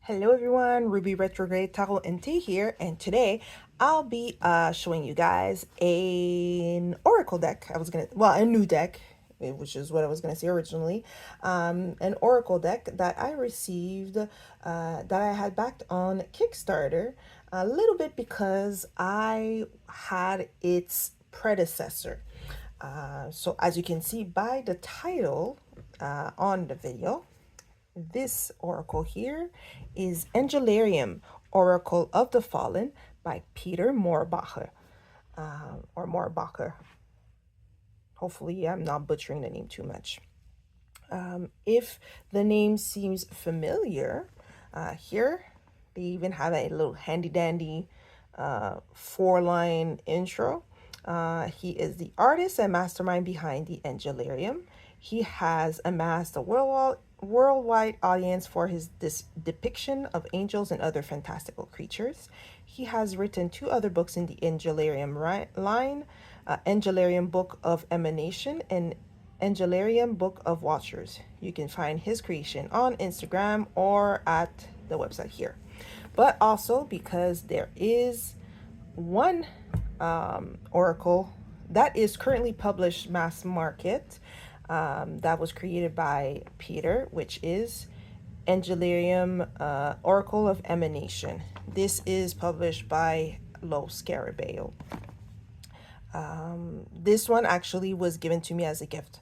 Hello everyone, Ruby Retrograde Tarot and Tea here, and today I'll be showing you guys an oracle deck. A new deck, which is what I was gonna say originally. An oracle deck that I received, that I had backed on Kickstarter, a little bit because I had its predecessor. So as you can see by the title on the video, this oracle here is Angelarium Oracle of the Fallen by Peter Mohrbacher, or Mohrbacher. Hopefully, I'm not butchering the name too much. If the name seems familiar, here they even have a little handy dandy 4-line intro. He is the artist and mastermind behind the Angelarium. He has amassed a worldwide audience for his depiction of angels and other fantastical creatures. He has written 2 other books in the Angelarium line, Angelarium Book of Emanation and Angelarium Book of Watchers. You can find his creation on Instagram or at the website here. But also because there is one oracle that is currently published mass market, that was created by Peter, which is Angelarium Oracle of Emanation. This is published by Los Scarabeo. This one actually was given to me as a gift.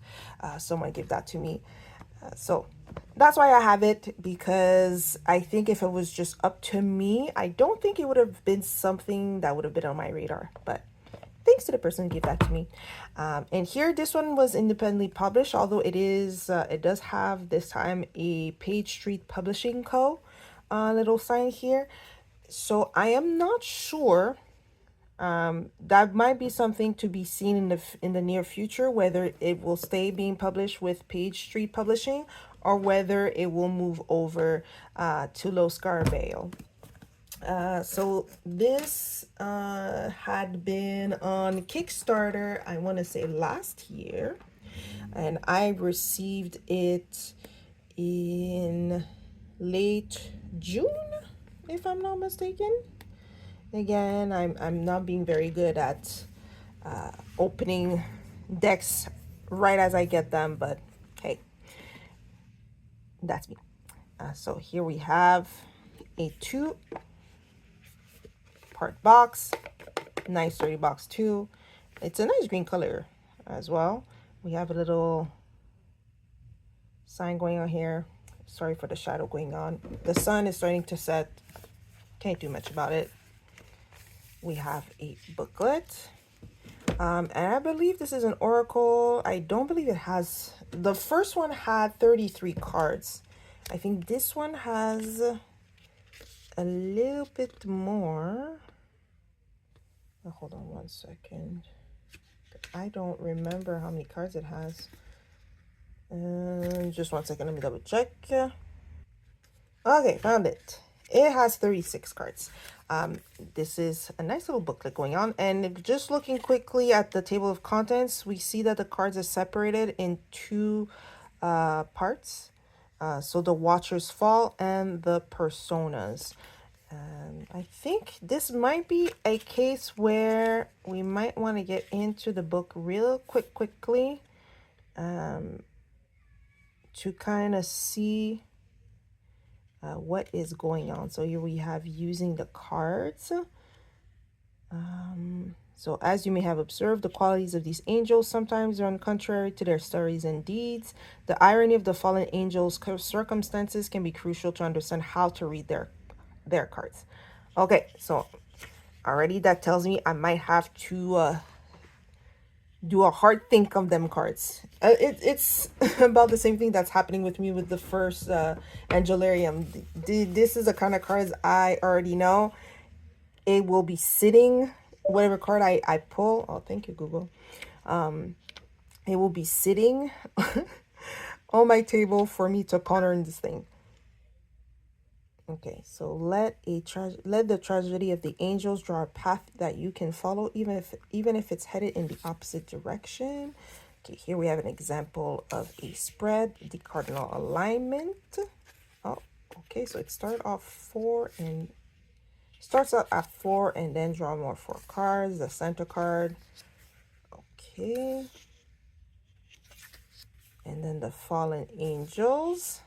Someone gave that to me. So that's why I have it, because I think if it was just up to me, I don't think it would have been something that would have been on my radar. But thanks to the person who gave that to me. And here, this one was independently published, although it does have this time a Page Street Publishing Co. Little sign here. So I am not sure. That might be something to be seen in the near future, whether it will stay being published with Page Street Publishing or whether it will move over to Los Scarabeo. So this had been on Kickstarter, I want to say last year, and I received it in late June, if I'm not mistaken. Again, I'm not being very good at opening decks right as I get them, but hey, that's me. So here we have a 2-part box, nice sturdy box too. It's a nice green color as well. We have a little sign going on here. Sorry for the shadow going on. The sun is starting to set. Can't do much about it. We have a booklet. And I believe this is an oracle. I don't believe it has... The first one had 33 cards. I think this one has a little bit more. Oh, hold on one second. I don't remember how many cards it has. Just one second. Let me double check. Okay, found it. It has 36 cards. This is a nice little booklet going on. And just looking quickly at the table of contents, we see that the cards are separated in 2 parts. So the Watcher's Fall and the Personas. I think this might be a case where we might want to get into the book real quickly to kind of see what is going on. So here we have using the cards. So as you may have observed, the qualities of these angels sometimes run contrary to their stories and deeds. The irony of the fallen angels' circumstances can be crucial to understand how to read their cards. Okay, so already that tells me I might have to do a hard think of them cards. It's about the same thing that's happening with me with the first Angelarium. This is the kind of cards I already know. It will be sitting, whatever card I pull. Oh, thank you, Google. It will be sitting on my table for me to ponder in this thing. Okay, so let the tragedy of the angels draw a path that you can follow, even if it's headed in the opposite direction. Okay, here we have an example of a spread, the cardinal alignment. Oh, Okay, so it starts out at 4 and then draw more 4 cards. The center card. Okay. And then the fallen angels.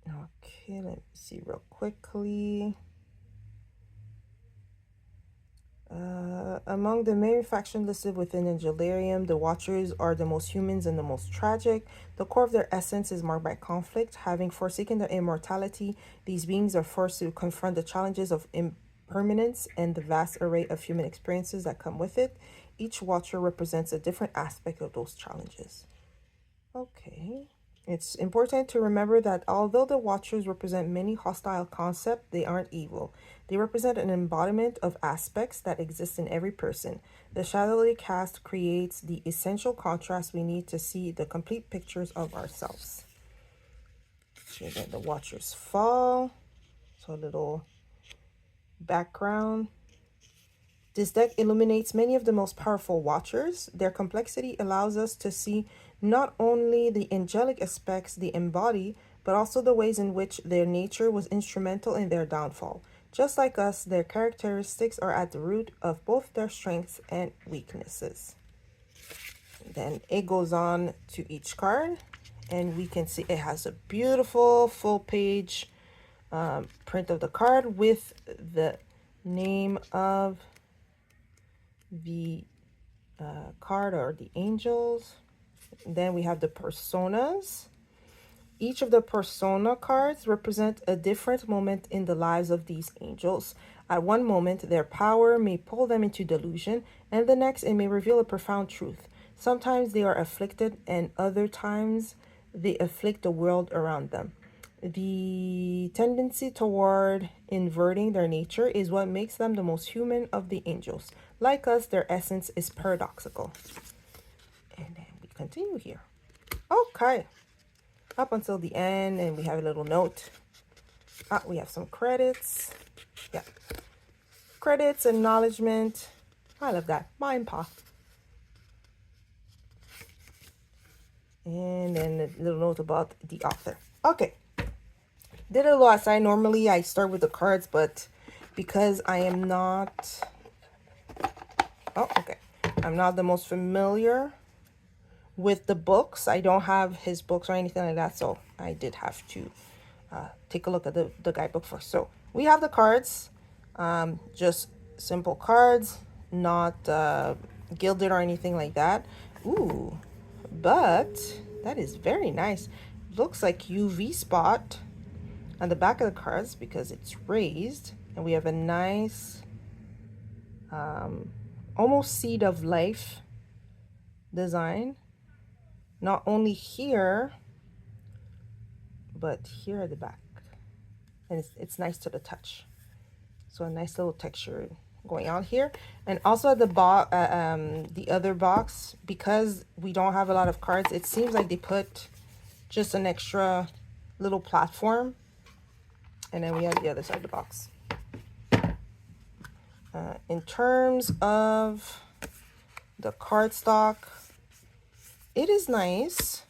Okay, let me see real quickly. Among the main factions listed within Angelarium, the Watchers are the most humans and the most tragic. The core of their essence is marked by conflict. Having forsaken their immortality, these beings are forced to confront the challenges of impermanence and the vast array of human experiences that come with it. Each Watcher represents a different aspect of those challenges. Okay. It's important to remember that although the Watchers represent many hostile concepts, they aren't evil. They represent an embodiment of aspects that exist in every person. The shadowly cast creates the essential contrast we need to see the complete pictures of ourselves. Okay, then the Watchers fall. So a little background. This deck illuminates many of the most powerful Watchers. Their complexity allows us to see not only the angelic aspects they embody, but also the ways in which their nature was instrumental in their downfall. Just like us, their characteristics are at the root of both their strengths and weaknesses. Then it goes on to each card, and we can see it has a beautiful full page print of the card with the name of the card or the angels. Then we have the personas. Each of the persona cards represent a different moment in the lives of these angels. At one moment, their power may pull them into delusion, and the next it may reveal a profound truth. Sometimes they are afflicted, and other times they afflict the world around them. The tendency toward inverting their nature is what makes them the most human of the angels. Like us, their essence is paradoxical. And then we continue here. Okay. Up until the end, and we have a little note. We have some credits. Yeah. Credits, acknowledgement. I love that. Mine pa. And then a little note about the author. Okay. Did a little aside. Normally I start with the cards, but because I am not... Oh, okay. I'm not the most familiar with the books. I don't have his books or anything like that, so I did have to take a look at the guidebook first. So we have the cards, just simple cards, not gilded or anything like that. Ooh, but that is very nice. Looks like UV spot on the back of the cards because it's raised, and we have a nice almost seed of life design, not only here but here at the back, and it's nice to the touch. So a nice little texture going on here. And also at the the other box, because we don't have a lot of cards, it seems like they put just an extra little platform. And then we have the other side of the box. In terms of the cardstock, it is nice,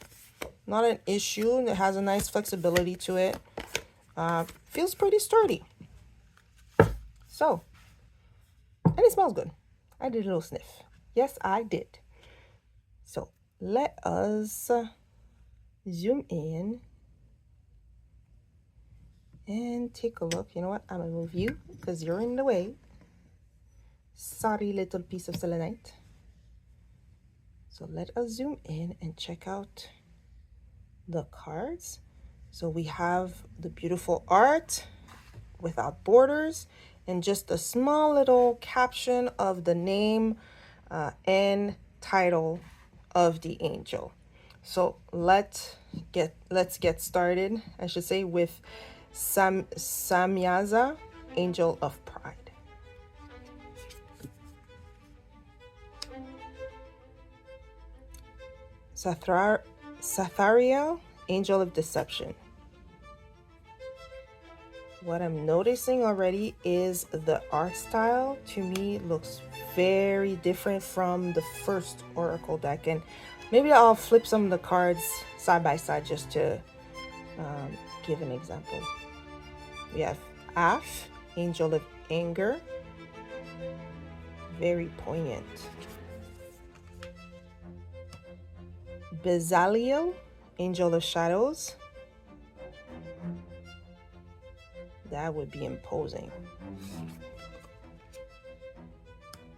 not an issue. It has a nice flexibility to it. Feels pretty sturdy. So, and it smells good. I did a little sniff. Yes, I did. So let us zoom in and take a look. You know what? I'm gonna move you because you're in the way. Sorry, little piece of selenite. So let us zoom in and check out the cards. So we have the beautiful art without borders and just a small little caption of the name and title of the angel. So let's get started, I should say, with Samyaza, Angel of Pride. Sathariel, Angel of Deception. What I'm noticing already is the art style, to me, looks very different from the first Oracle deck. And maybe I'll flip some of the cards side by side just to give an example. We have Af, angel of anger, very poignant. Bezaliel, angel of shadows, that would be imposing.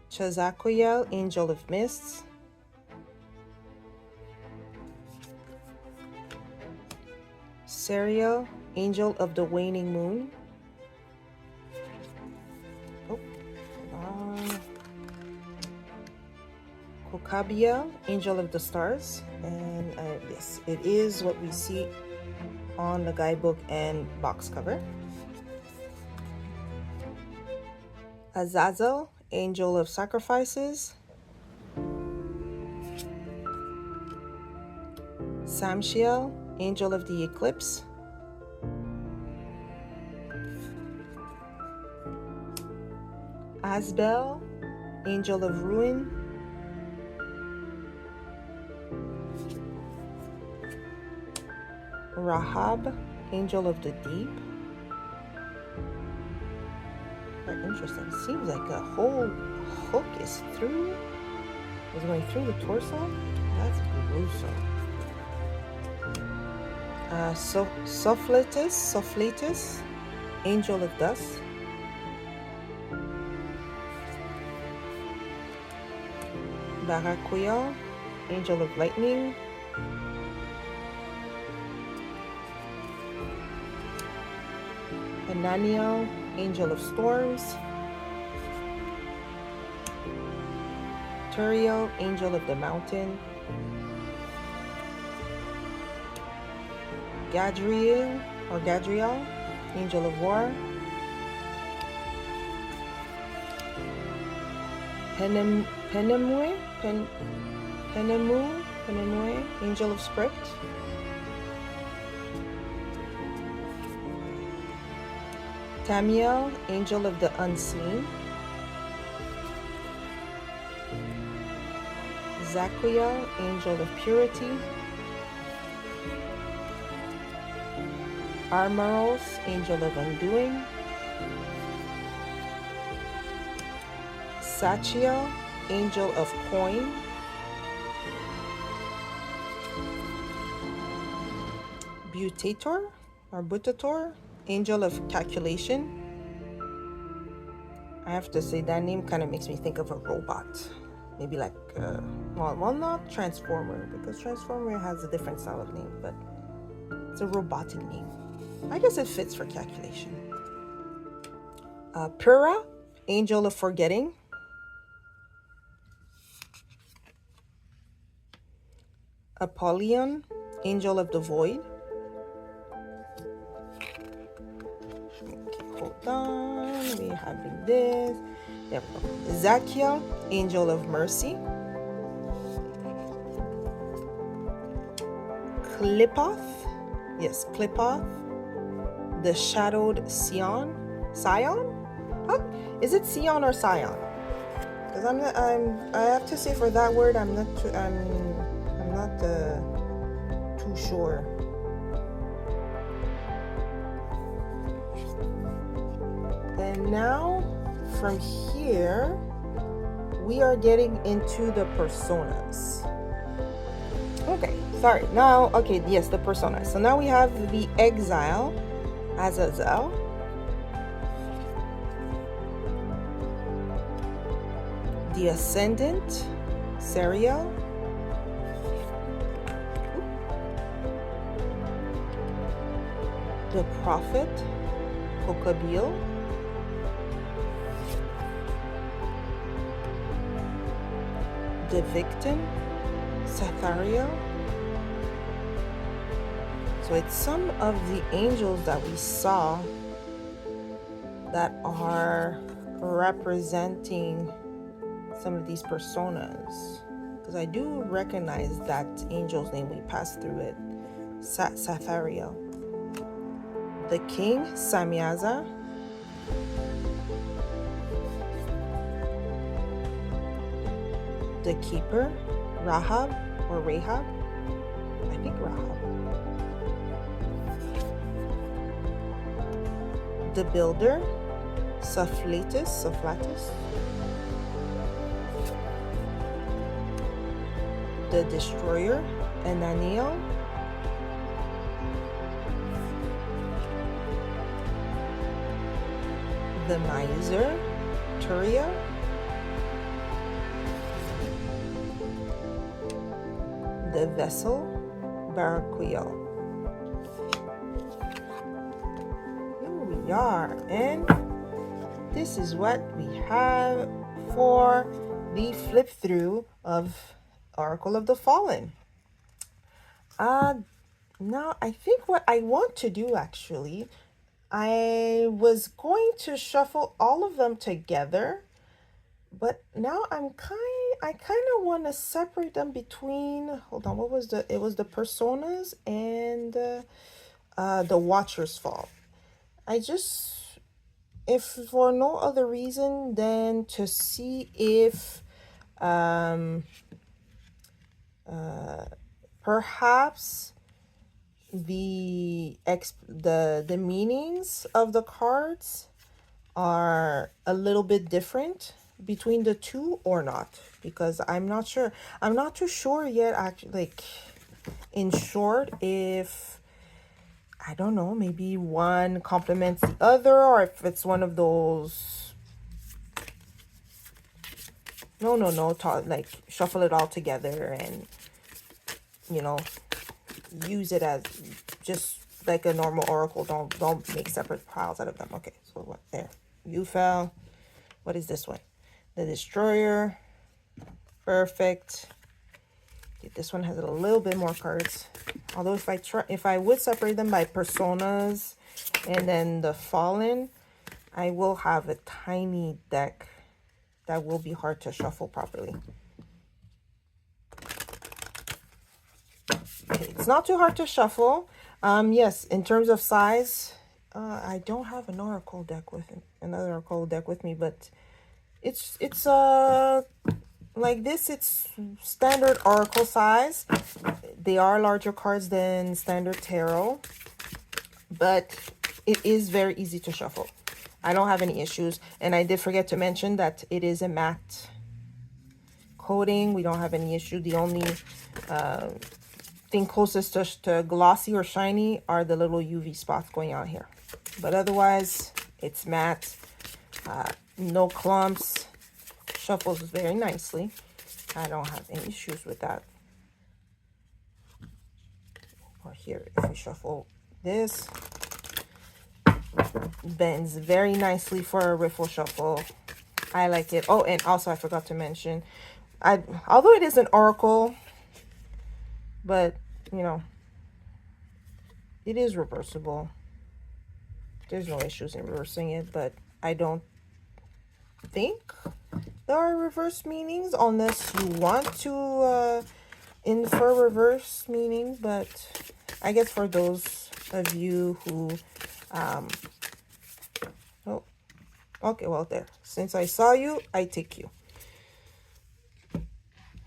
Chazakoyel, angel of mists. Serial, angel of the waning moon. Oh, hold on. Kokabiel, angel of the stars. And yes, it is what we see on the guidebook and box cover. Azazel, angel of sacrifices. Samshiel, angel of the eclipse. Asbel, angel of ruin. Rahab, angel of the deep. Very interesting. Seems like a whole hook is going through the torso. That's gruesome. Sophletus, angel of dust. Barakuya, angel of lightning. Ananiel, angel of storms. Turiel, angel of the mountain. Gadriel, angel of war. Penemue, angel of script. Tamiel, angel of the unseen. Zaquiel, angel of purity. Armoros, angel of undoing. Sachiel, angel of coin. Butator, angel of calculation. I have to say that name kind of makes me think of a robot. Maybe like, well, not Transformer, because Transformer has a different style of name, but it's a robotic name. I guess it fits for calculation. Pura, angel of forgetting. Apollyon, angel of the void. Okay, hold on. We're having this. There we go. Zachiel, angel of mercy. Klippoth, the shadowed Scion. Huh? Is it Scion or Scion? Because I have to say for that word I'm not too sure. And now from here we are getting into the personas. Okay, sorry. Now, okay, yes, the personas. So now we have the exile, Azazel. The ascendant, Serial. The prophet, Kokabil. The victim, Sathariel. So it's some of the angels that we saw that are representing some of these personas, because I do recognize that angel's name. We passed through it. Sathariel. The king, Samyaza. The keeper, Rahab. I think Rahab. the builder, Sufflatus, the destroyer, Ananiel, the miser, Turia, the vessel, Baraquiel. Here we are, and this is what we have for the flip through of Oracle of the Fallen. Now I think what I want to do, actually, I was going to shuffle all of them together, but now I kind of want to separate them between, hold on, what was it was the personas and the Watcher's Fall. I just, if for no other reason than to see if perhaps the meanings of the cards are a little bit different between the two or not, because I'm not sure. I'm not too sure yet, actually, like, in short, if, I don't know, maybe one complements the other, or if it's one of those like shuffle it all together and, you know, use it as just like a normal oracle. Don't make separate piles out of them. Okay, so what there? You fell. What is this one? The destroyer. Perfect. This one has a little bit more cards. Although if I would separate them by personas and then the fallen, I will have a tiny deck that will be hard to shuffle properly. Okay, it's not too hard to shuffle. Yes, in terms of size, I don't have another oracle deck with me, but it's like this. It's standard oracle size. They are larger cards than standard tarot, but it is very easy to shuffle. I don't have any issues, and I did forget to mention that it is a matte coating. We don't have any issue. The only thing closest to glossy or shiny are the little UV spots going out here, but otherwise it's matte. No clumps. Shuffles very nicely. I don't have any issues with that. Or here, if we shuffle this, bends very nicely for a riffle shuffle. I like it. Oh, and also I forgot to mention, although it is an oracle, but you know, it is reversible. There's no issues in reversing it, but I don't think there are reverse meanings unless you want to infer reverse meaning. But I guess for those of you who oh, okay, well, there, since I saw you, I take you.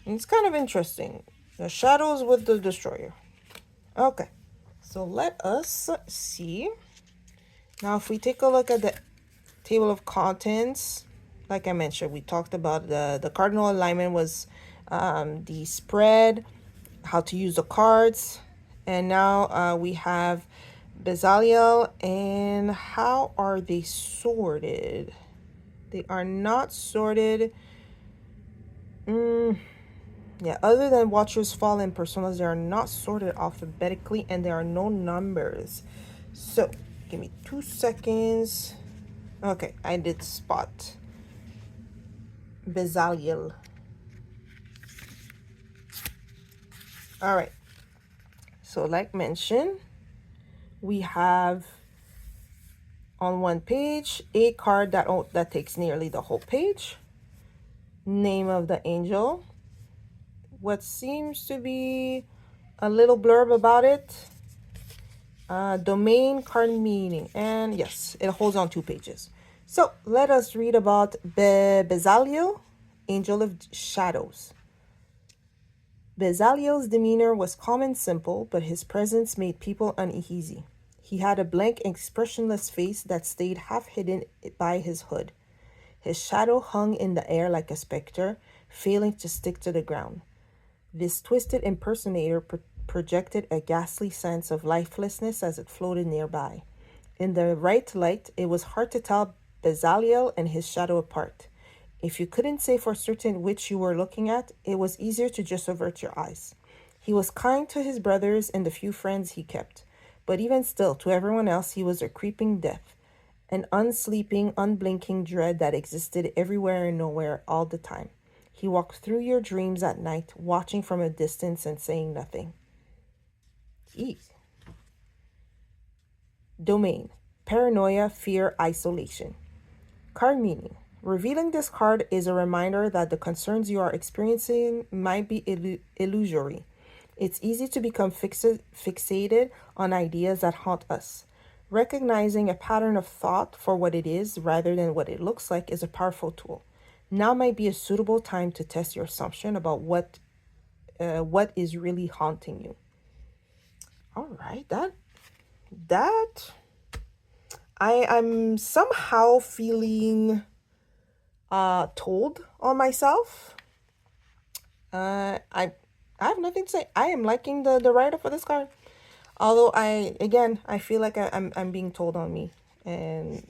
And it's kind of interesting, the shadows with the destroyer. Okay, so let us see now. If we take a look at the table of contents, like I mentioned, we talked about the cardinal alignment was the spread, how to use the cards, and now we have Bezaliel. And how are they sorted? They are not sorted. Yeah, other than Watcher's Fall and Personas, they are not sorted alphabetically, and there are no numbers. So give me 2 seconds. Okay, I did spot Bezaliel. All right, so like mentioned, we have on one page a card that takes nearly the whole page. Name of the angel, what seems to be a little blurb about it, domain, card meaning, and yes, it holds on 2 pages. So let us read about Bezaliel, Angel of Shadows. Bezaliel's demeanor was calm and simple, but his presence made people uneasy. He had a blank, expressionless face that stayed half hidden by his hood. His shadow hung in the air like a specter, failing to stick to the ground. This twisted impersonator projected a ghastly sense of lifelessness as it floated nearby. In the right light, it was hard to tell Bezaliel and his shadow apart. If you couldn't say for certain which you were looking at, it was easier to just avert your eyes. He was kind to his brothers and the few friends he kept, but even still, to everyone else, he was a creeping death, an unsleeping, unblinking dread that existed everywhere and nowhere all the time. He walked through your dreams at night, watching from a distance and saying nothing. Jeez. Domain: paranoia, fear, isolation. Card meaning: revealing this card is a reminder that the concerns you are experiencing might be illusory. It's easy to become fixated on ideas that haunt us. Recognizing a pattern of thought for what it is rather than what it looks like is a powerful tool. Now might be a suitable time to test your assumption about what is really haunting you. All right, that I'm somehow feeling told on myself. I have nothing to say. I am liking the writer for this card. Although I feel like I'm being told on me. And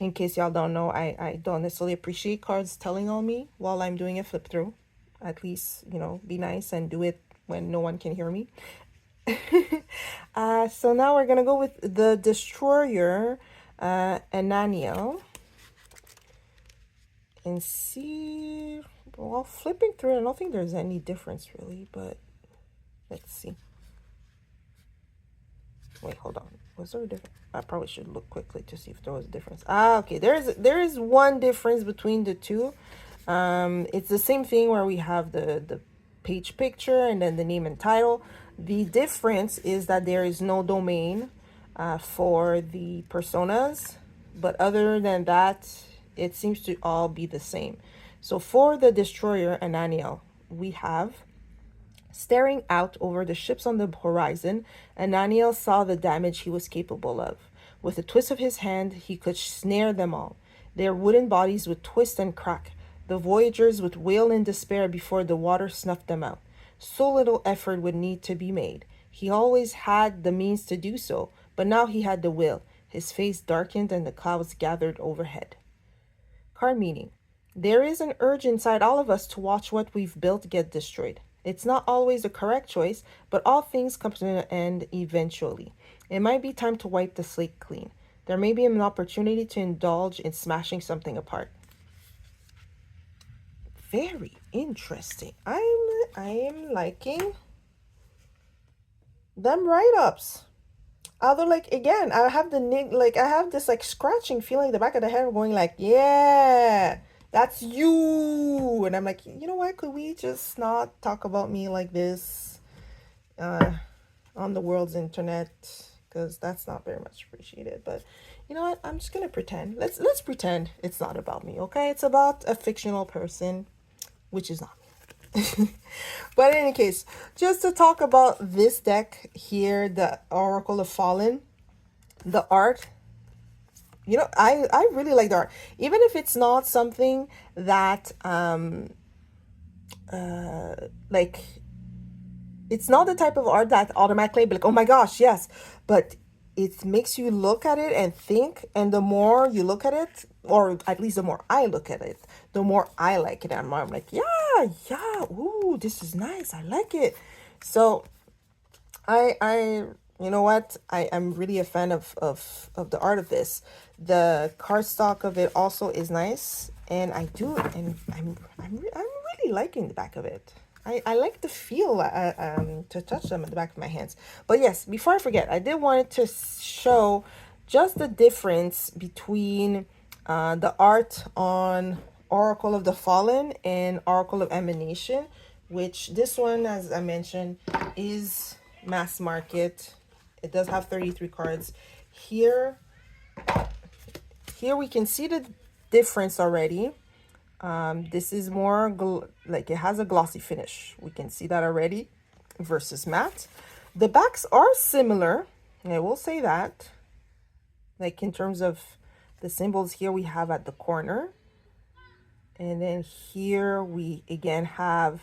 in case y'all don't know, I don't necessarily appreciate cards telling on me while I'm doing a flip through. At least, be nice and do it when no one can hear me. So now we're gonna go with the Destroyer, Ananiel, and see. Well, flipping through it, I don't think there's any difference really, but let's see. Wait, hold on. Was there a difference? I probably should look quickly to see if there was a difference. Okay. There is one difference between the two. It's the same thing where we have the page picture and then the name and title. The difference is that there is no domain for the personas, but other than that, it seems to all be the same. So for the Destroyer, Ananiel, we have: staring out over the ships on the horizon, Ananiel saw the damage he was capable of. With a twist of his hand, he could snare them all. Their wooden bodies would twist and crack. The voyagers would wail in despair before the water snuffed them out. So little effort would need to be made. He always had the means to do so, but now he had the will. His face darkened and the clouds gathered overhead. Card meaning: there is an urge inside all of us to watch what we've built get destroyed. It's not always the correct choice, but all things come to an end eventually. It might be time to wipe the slate clean. There may be an opportunity to indulge in smashing something apart. Very interesting. I am liking them write-ups. Although, again, I have this scratching feeling in the back of the head going yeah, that's you. And I'm like, you know what? Could we just not talk about me like this on the world's internet? Because that's not very much appreciated. But you know what? I'm just gonna pretend. Let's pretend it's not about me. Okay, it's about a fictional person, which is not me. But in any case, just to talk about this deck here, the Oracle of Fallen, the art. I really like the art, even if it's not something that it's not the type of art that automatically be like, oh my gosh, yes, but it makes you look at it and think, and the more you look at it, or at least the more I look at it, the more I like it. And I'm like, yeah, ooh, this is nice, I like it. So I you know what, I'm really a fan of the art of this. The cardstock of it also is nice, and I'm really liking the back of it. I like the feel to touch them at the back of my hands. But yes, before I forget, I did want to show just the difference between the art on Oracle of the Fallen and Oracle of Emanation, which this one, as I mentioned, is mass market. It does have 33 cards. Here we can see the difference already. This is more it has a glossy finish. We can see that already versus matte. The backs are similar. I will say that, like in terms of the symbols here we have at the corner, and then here we again have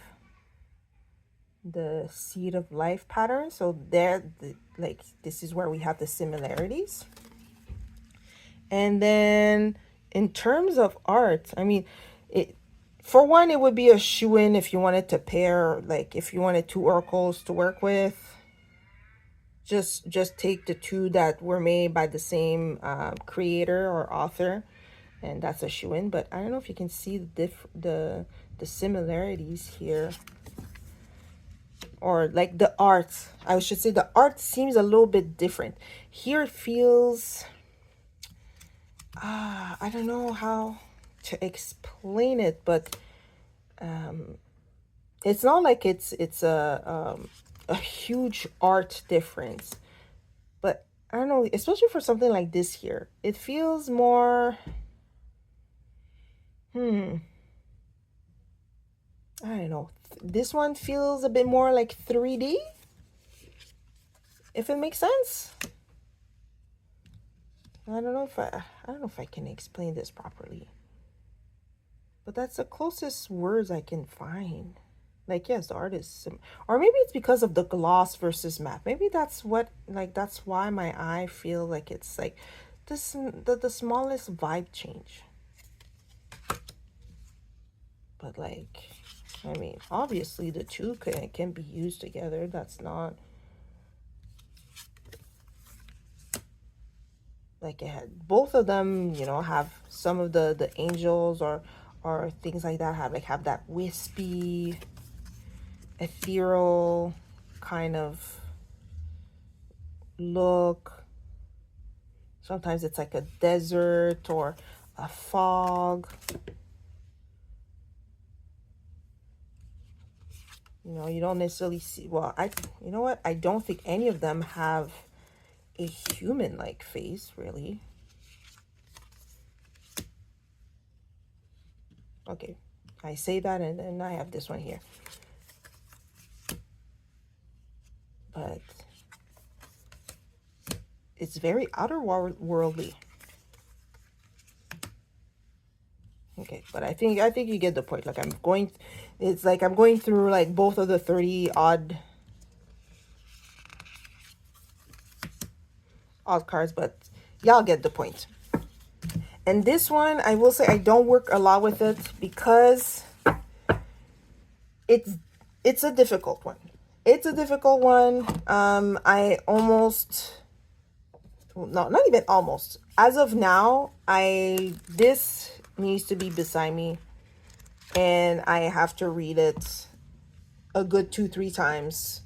the seed of life pattern. So there, like this is where we have the similarities. And then in terms of art, I mean, it, for one, it would be a shoe-in if you wanted to pair, like if you wanted two oracles to work with. Just take the two that were made by the same creator or author, and that's a shoe-in. But I don't know if you can see the similarities here, or like the art. I should say the art seems a little bit different. Here it feels, I don't know how to explain it, but it's not like it's a huge art difference, but I don't know, especially for something like this here, it feels more, I don't know. This one feels a bit more like 3D, if it makes sense. I don't know if I can explain this properly, but that's the closest words I can find. Like, yes, the art is or maybe it's because of the gloss versus matte. Maybe that's what, like, that's why my eye feel like it's like this, the smallest vibe change. But like, I mean, obviously the two can be used together. That's not like, it had both of them, you know, have some of the angels or things like that, have that wispy, ethereal kind of look. Sometimes it's like a desert or a fog. You know, you don't necessarily see, well, you know what? I don't think any of them have a human-like face, really. Okay, I say that, and then I have this one here. But it's very outer worldly. Okay, but I think you get the point. Like, it's like I'm going through like both of the 30 odd cards, but y'all get the point. And this one, I will say I don't work a lot with it because it's a difficult one. It's a difficult one. I almost, no, not even almost. As of now, this needs to be beside me, and I have to read it a good 2-3 times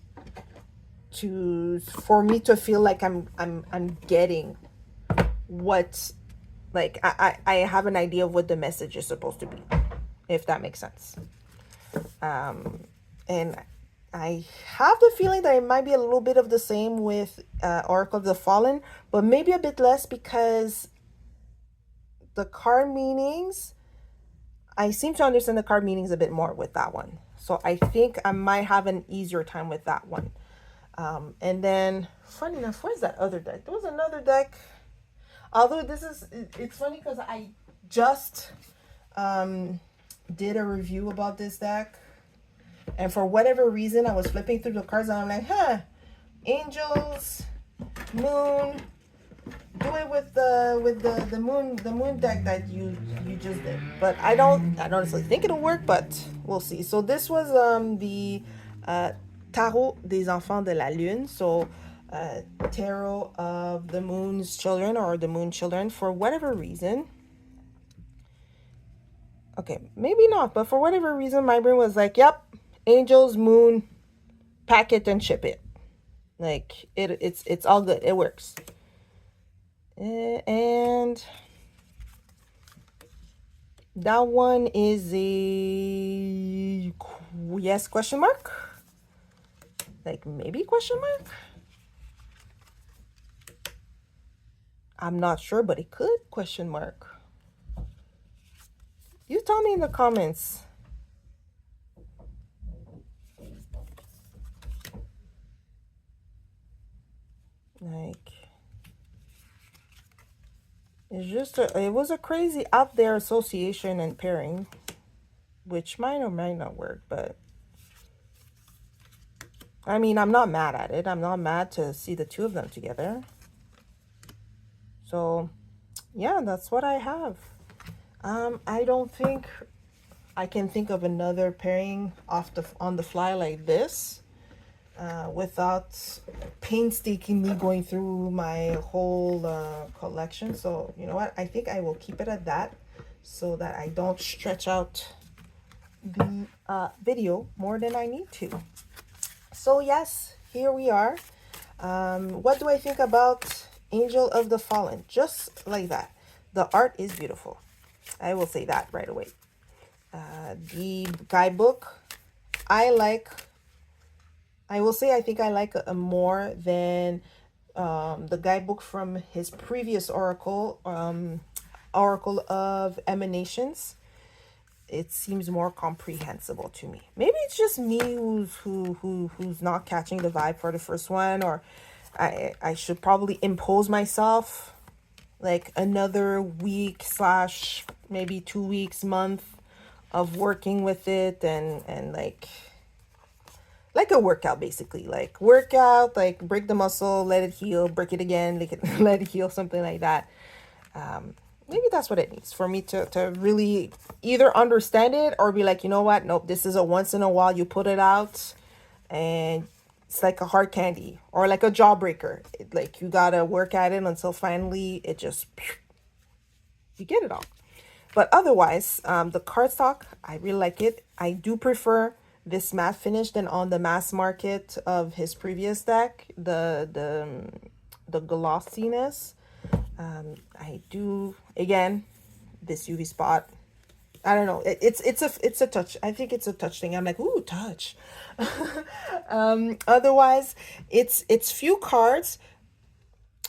for me to feel like I'm getting what, like, I have an idea of what the message is supposed to be, if that makes sense. And I have the feeling that it might be a little bit of the same with Oracle of the Fallen, but maybe a bit less, because the card meanings, I seem to understand the card meanings a bit more with that one. So I think I might have an easier time with that one. And then, funny enough, where's that other deck? There was another deck. Although it's funny because I just did a review about this deck. And for whatever reason, I was flipping through the cards and I'm like, angels, moon. Do it with the moon deck that you just did. But I don't honestly think it'll work, but we'll see. So this was the Tarot des Enfants de la Lune. So tarot of the moon's children, or the moon children, for whatever reason. Okay, maybe not, but for whatever reason, my brain was like, yep, angels, moon, pack it and ship it. Like, it's all good. It works. And that one is a yes question mark, like maybe question mark. I'm not sure, but it could question mark. You tell me in the comments. Like, it was a crazy out there association and pairing, which might or might not work, but I mean, I'm not mad at it. I'm not mad to see the two of them together. So, yeah, that's what I have. I don't think I can think of another pairing on the fly like this, without painstakingly going through my whole collection. So, you know what? I think I will keep it at that so that I don't stretch out the video more than I need to. So, yes, here we are. What do I think about Angel of the Fallen? Just like that. The art is beautiful. I will say that right away. The guidebook, I like. I will say I think I like a more than the guidebook from his previous Oracle, Oracle of Emanations. It seems more comprehensible to me. Maybe it's just me who's not catching the vibe for the first one, or I should probably impose myself like another week slash maybe 2 weeks, month of working with it, and like a workout, basically, like workout, like break the muscle, let it heal, break it again, let it heal, something like that. Maybe that's what it needs for me to really either understand it or be like, you know what, nope, this is a once in a while, you put it out and it's like a hard candy or like a jawbreaker. Like you gotta work at it until finally it just, you get it all. But otherwise, the cardstock, I really like it. I do prefer this matte finish than on the mass market of his previous deck, the glossiness. I do, again, this UV spot. I don't know. It's a touch. I think it's a touch thing. I'm like, ooh, touch. Otherwise, it's few cards.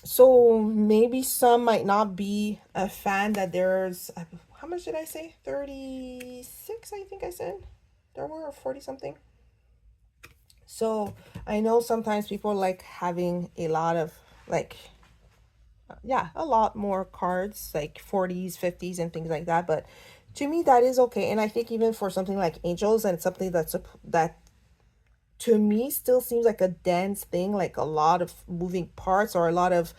So maybe some might not be a fan that there's, how much did I say? 36, I think I said. There were 40 something. So I know sometimes people like having a lot of like, yeah, a lot more cards, like 40s, 50s, and things like that. But to me, that is okay. And I think even for something like Angels and something that to me still seems like a dense thing, like a lot of moving parts or a lot of,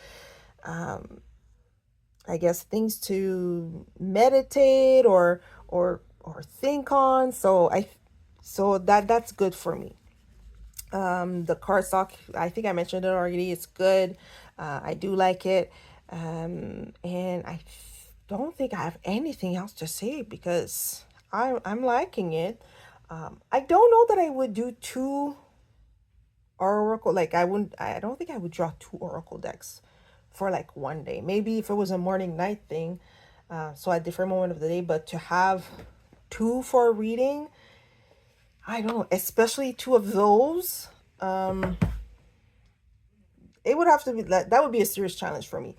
I guess, things to meditate or think on. So that's good for me. The cardstock, I think I mentioned it already. It's good. I do like it. And I don't think I have anything else to say because I'm liking it. I don't know that I would do two Oracle, like I don't think I would draw two Oracle decks for like one day. Maybe if it was a morning night thing, so at different moment of the day, but to have two for a reading, I don't know, especially two of those, it would have to be that would be a serious challenge for me.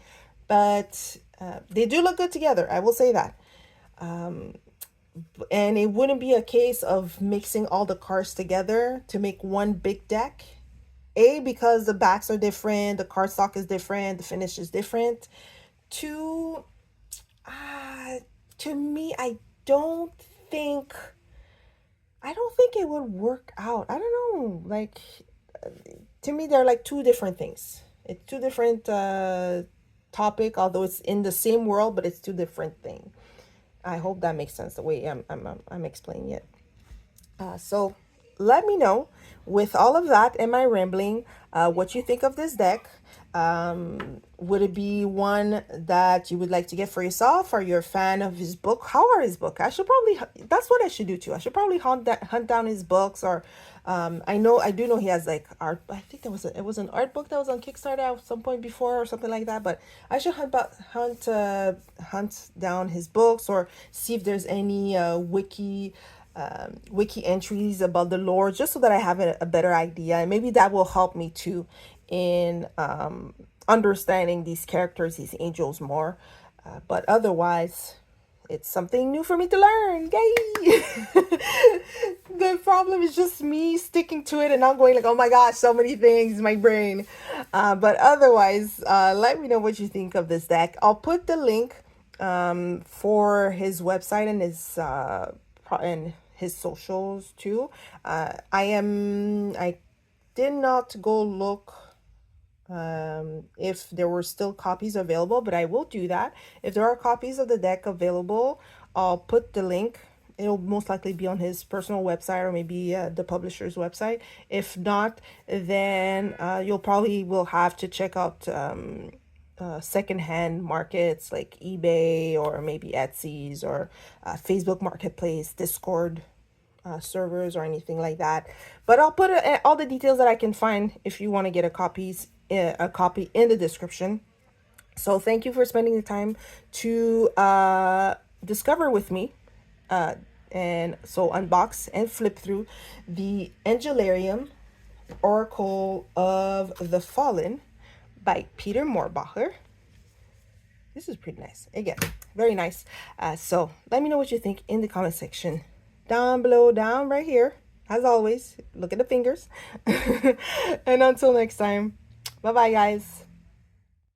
But they do look good together, I will say that. And it wouldn't be a case of mixing all the cards together to make one big deck. A, because the backs are different, the cardstock is different, the finish is different. Two, to me, don't think I don't think it would work out. I don't know. Like, to me, they're like two different things. It's two different topic, although it's in the same world, but it's two different thing. I hope that makes sense the way I'm explaining it. So let me know, with all of that and my rambling, what you think of this deck. Would it be one that you would like to get for yourself? Are you a fan of his book? How are his book? That's what I should do too. I should probably hunt down his books, or I do know he has like art. I think it was an art book that was on Kickstarter at some point before or something like that. But I should hunt down his books, or see if there's any wiki entries about the lore, just so that I have a better idea, and maybe that will help me too in understanding these characters, these angels more. But otherwise, it's something new for me to learn. Yay! The problem is just me sticking to it and not going like, oh my gosh, so many things, my brain. But otherwise, let me know what you think of this deck. I'll put the link for his website and his socials too. I did not go look if there were still copies available, but I will do that. If there are copies of the deck available, I'll put the link. It'll most likely be on his personal website or maybe the publisher's website. If not, then you'll probably will have to check out secondhand markets like eBay or maybe Etsy's or Facebook Marketplace, Discord servers or anything like that. But I'll put all the details that I can find if you want to get a copy in the description. So thank you for spending the time to discover with me and so unbox and flip through the Angelarium Oracle of the Fallen by Peter Mohrbacher. This is pretty nice. Again, very nice. So let me know what you think in the comment section down below, down right here. As always, look at the fingers. And until next time, bye bye, guys.